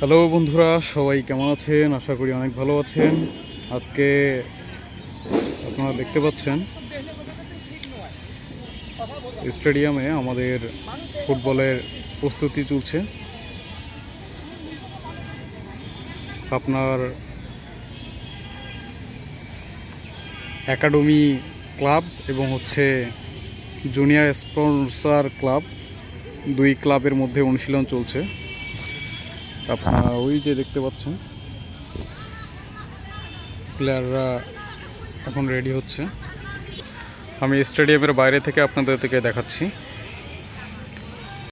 Hello বন্ধুরা, সবাই কেমন আছেন? আশা করি অনেক ভালো আছেন। আজকে আপনারা দেখতে পাচ্ছেন স্টেডিয়ামে আমাদের ফুটবলের প্রস্তুতি চলছে। আপনার একাডেমি ক্লাব এবং জুনিয়র স্পন্সর ক্লাব, দুই ক্লাবের মধ্যে অনুশীলন চলছে। আপনারা ওই যে দেখতে পাচ্ছেন প্লেয়াররা এখন রেডি হচ্ছে। আমি স্টেডিয়ামের বাইরে থেকে আপনাদের দেখাচ্ছি।